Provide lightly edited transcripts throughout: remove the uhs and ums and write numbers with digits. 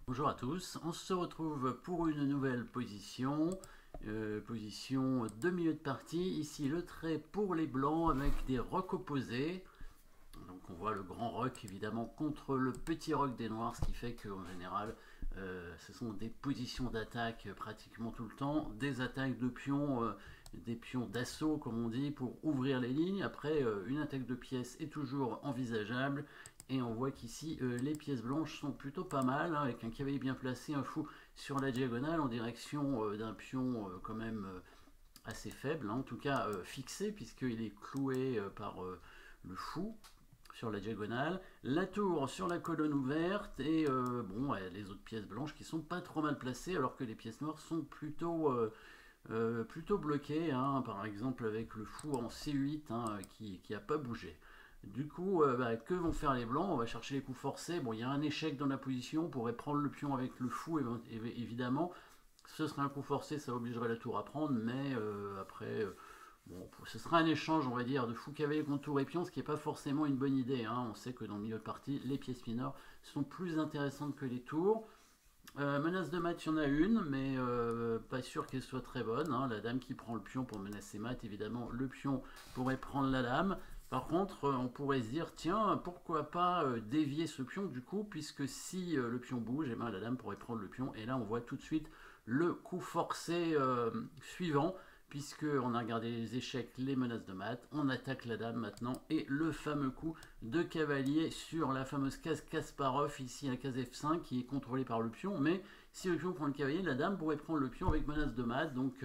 Bonjour à tous, on se retrouve pour une nouvelle position, position de milieu de partie. Ici le trait pour les blancs avec des rocs opposés. Donc on voit le grand roc évidemment contre le petit roc des noirs, ce qui fait qu'en général ce sont des positions d'attaque pratiquement tout le temps, des attaques de pions, des pions d'assaut comme on dit pour ouvrir les lignes. Après une attaque de pièces est toujours envisageable. Et on voit qu'ici les pièces blanches sont plutôt pas mal, hein, avec un cavalier bien placé, un fou sur la diagonale en direction d'un pion quand même assez faible, hein, en tout cas fixé puisqu'il est cloué par le fou sur la diagonale, la tour sur la colonne ouverte et bon, les autres pièces blanches qui sont pas trop mal placées alors que les pièces noires sont plutôt bloquées, hein, par exemple avec le fou en C8 hein, qui n'a pas bougé. Du coup, que vont faire les blancs? On va chercher les coups forcés. Bon, il y a un échec dans la position, on pourrait prendre le pion avec le fou évidemment. Ce serait un coup forcé, ça obligerait la tour à prendre, mais après, bon, ce sera un échange, on va dire, de fou cavalier contre tour et pion, ce qui n'est pas forcément une bonne idée, hein. On sait que dans le milieu de partie, les pièces mineures sont plus intéressantes que les tours. Menace de mat, il y en a une, mais pas sûr qu'elle soit très bonne, hein. La dame qui prend le pion pour menacer mat, évidemment, le pion pourrait prendre la dame. Par contre, on pourrait se dire, tiens, pourquoi pas dévier ce pion du coup, puisque si le pion bouge, eh ben, la dame pourrait prendre le pion. Et là, on voit tout de suite le coup forcé suivant, puisqu'on a regardé les échecs, les menaces de mat. On attaque la dame maintenant, et le fameux coup de cavalier sur la fameuse case Kasparov, ici la case F5, qui est contrôlée par le pion. Mais si le pion prend le cavalier, la dame pourrait prendre le pion avec menace de mat, donc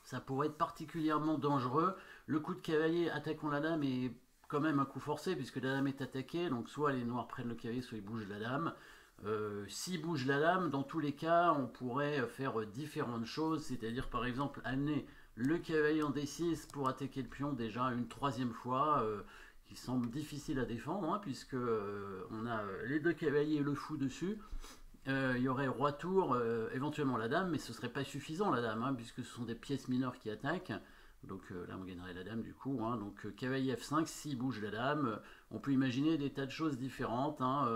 ça pourrait être particulièrement dangereux. Le coup de cavalier attaquant la dame est quand même un coup forcé puisque la dame est attaquée. Donc soit les noirs prennent le cavalier, soit ils bougent la dame. S'ils bougent la dame, dans tous les cas, on pourrait faire différentes choses. C'est-à-dire par exemple amener le cavalier en D6 pour attaquer le pion déjà une troisième fois. Qui semble difficile à défendre hein, puisque on a les deux cavaliers et le fou dessus. Il y aurait roi tour, éventuellement la dame, mais ce serait pas suffisant la dame, hein, puisque ce sont des pièces mineures qui attaquent. Donc là on gagnerait la dame du coup, hein. Donc cavalier F5, s'il bouge la dame, on peut imaginer des tas de choses différentes, hein.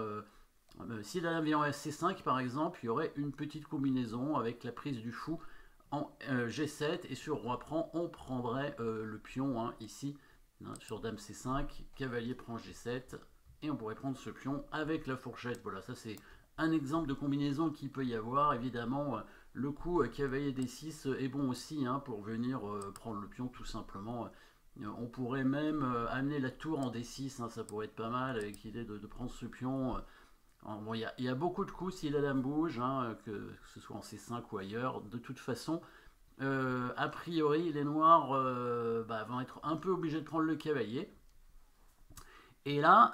Si la dame vient en C5 par exemple, il y aurait une petite combinaison avec la prise du fou en G7 et sur roi prend, on prendrait le pion hein, ici, hein, sur dame C5, cavalier prend G7 et on pourrait prendre ce pion avec la fourchette. Voilà, ça c'est un exemple de combinaison qu'il peut y avoir. Évidemment, le coup cavalier D6 est bon aussi hein, pour venir prendre le pion tout simplement. On pourrait même amener la tour en D6, hein, ça pourrait être pas mal avec l'idée de prendre ce pion. Bon, y a beaucoup de coups si la dame bouge, hein, que ce soit en C5 ou ailleurs. De toute façon, a priori, les noirs vont être un peu obligés de prendre le cavalier. Et là,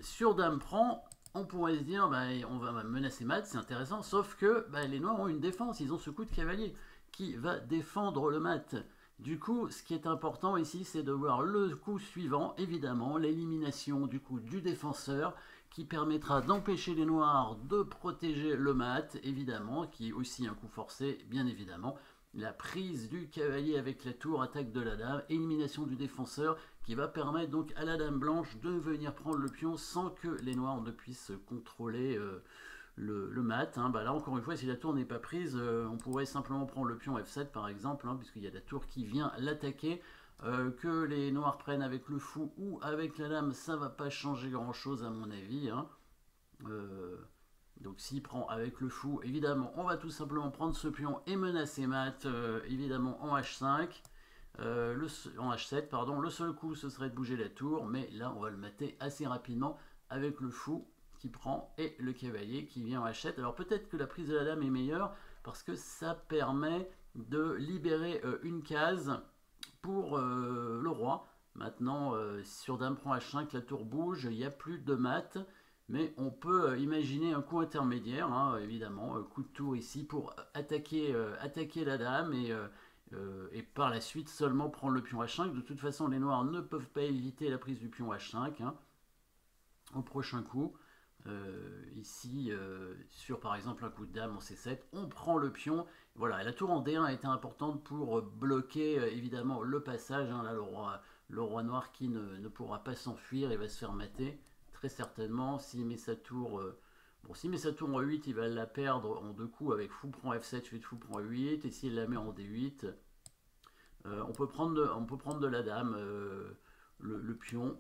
sur dame prend, on pourrait se dire, on va menacer mat, c'est intéressant, sauf que les noirs ont une défense, ils ont ce coup de cavalier qui va défendre le mat. Du coup, ce qui est important ici, c'est de voir le coup suivant, évidemment, l'élimination du coup du défenseur, qui permettra d'empêcher les noirs de protéger le mat, évidemment, qui est aussi un coup forcé, bien évidemment. La prise du cavalier avec la tour, attaque de la dame, élimination du défenseur, qui va permettre donc à la dame blanche de venir prendre le pion sans que les noirs ne puissent contrôler le mat. Hein. Là encore une fois, si la tour n'est pas prise, on pourrait simplement prendre le pion F7 par exemple, hein, puisqu'il y a la tour qui vient l'attaquer. Que les noirs prennent avec le fou ou avec la dame, ça va pas changer grand chose à mon avis. Hein. Donc s'il prend avec le fou, évidemment, on va tout simplement prendre ce pion et menacer mat, évidemment en H5. En H7, pardon, le seul coup ce serait de bouger la tour, mais là on va le mater assez rapidement avec le fou qui prend et le cavalier qui vient en H7. Alors peut-être que la prise de la dame est meilleure parce que ça permet de libérer une case pour le roi. Maintenant, sur dame prend H5, la tour bouge, il n'y a plus de mat, mais on peut imaginer un coup intermédiaire, hein, évidemment, coup de tour ici pour attaquer la dame et par la suite seulement prendre le pion H5. De toute façon, les noirs ne peuvent pas éviter la prise du pion H5 hein, au prochain coup. Ici, sur par exemple un coup de dame en C7, on prend le pion. Voilà, la tour en D1 a été importante pour bloquer évidemment le passage. Hein, là, le roi noir qui ne pourra pas s'enfuir et va se faire mater très certainement s'il met sa tour. Bon, s'il met sa tour en 8, il va la perdre en 2 coups avec fou prend F7, suite fou prend 8. Et s'il la met en D8, on peut prendre de la dame, le pion.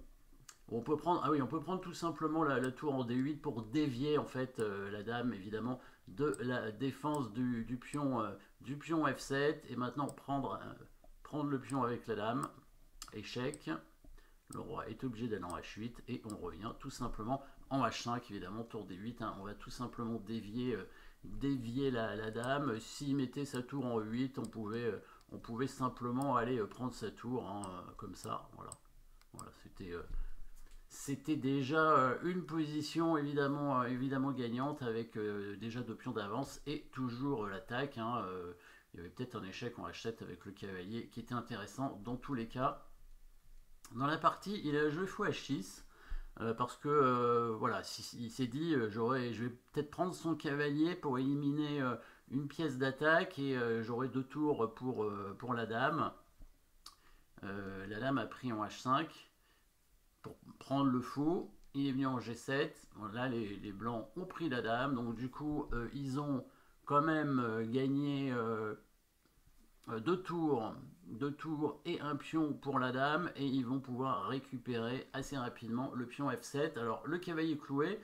On peut prendre, ah oui, on peut prendre tout simplement la tour en D8 pour dévier en fait la dame évidemment de la défense du pion F7 et maintenant prendre le pion avec la dame, échec. Le roi est obligé d'aller en H8 et on revient tout simplement en H5 évidemment, tour D8, hein, on va tout simplement dévier la dame. S'il mettait sa tour en E8, on pouvait simplement aller prendre sa tour hein, comme ça, voilà. Voilà, c'était déjà une position évidemment gagnante avec déjà 2 pions d'avance et toujours l'attaque. Hein, il y avait peut-être un échec en H7 avec le cavalier qui était intéressant dans tous les cas. Dans la partie, il a joué fou H6 parce que voilà, il s'est dit je vais peut-être prendre son cavalier pour éliminer une pièce d'attaque et j'aurai 2 tours pour la dame. La dame a pris en H5 pour prendre le fou. Il est venu en G7. Là, les blancs ont pris la dame. Donc, du coup, ils ont quand même gagné 2 tours et un pion pour la dame. Et ils vont pouvoir récupérer assez rapidement le pion F7. Alors, le cavalier est cloué.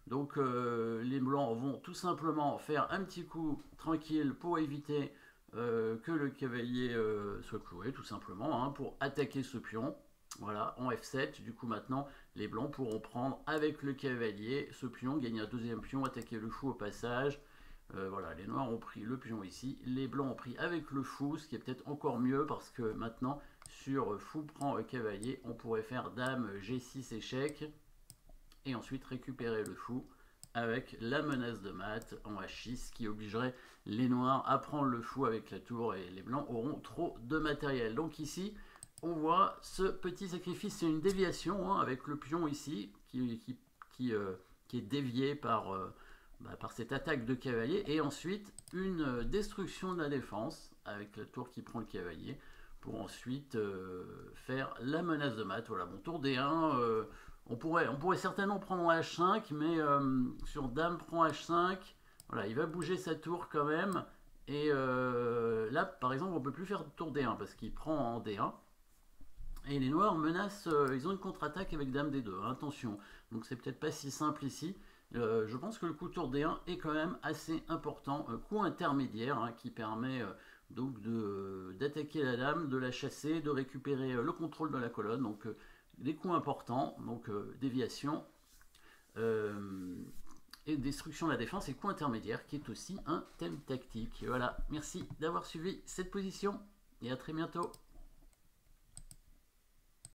Donc, les blancs vont tout simplement faire un petit coup tranquille pour éviter que le cavalier soit cloué, tout simplement, hein, pour attaquer ce pion. Voilà, en F7, du coup maintenant, les blancs pourront prendre avec le cavalier ce pion, gagner un 2e pion, attaquer le fou au passage. Voilà, les noirs ont pris le pion ici, les blancs ont pris avec le fou, ce qui est peut-être encore mieux parce que maintenant, sur fou prend cavalier, on pourrait faire dame G6 échec et ensuite récupérer le fou avec la menace de mat en H6 qui obligerait les noirs à prendre le fou avec la tour et les blancs auront trop de matériel. Donc ici, on voit ce petit sacrifice, c'est une déviation hein, avec le pion ici qui est dévié par cette attaque de cavalier et ensuite une destruction de la défense avec la tour qui prend le cavalier pour ensuite faire la menace de mat. Voilà, bon, tour D1, on pourrait certainement prendre en H5 mais sur dame prend H5, voilà, il va bouger sa tour quand même et là par exemple on ne peut plus faire tour D1 parce qu'il prend en D1. Et les noirs menacent, ils ont une contre-attaque avec dame D2, hein, attention. Donc c'est peut-être pas si simple ici. Je pense que le coup tour D1 est quand même assez important. Coup intermédiaire hein, qui permet donc d'attaquer la dame, de la chasser, de récupérer le contrôle de la colonne. Donc des coups importants, donc déviation et destruction de la défense et coup intermédiaire qui est aussi un thème tactique. Voilà, merci d'avoir suivi cette position et à très bientôt.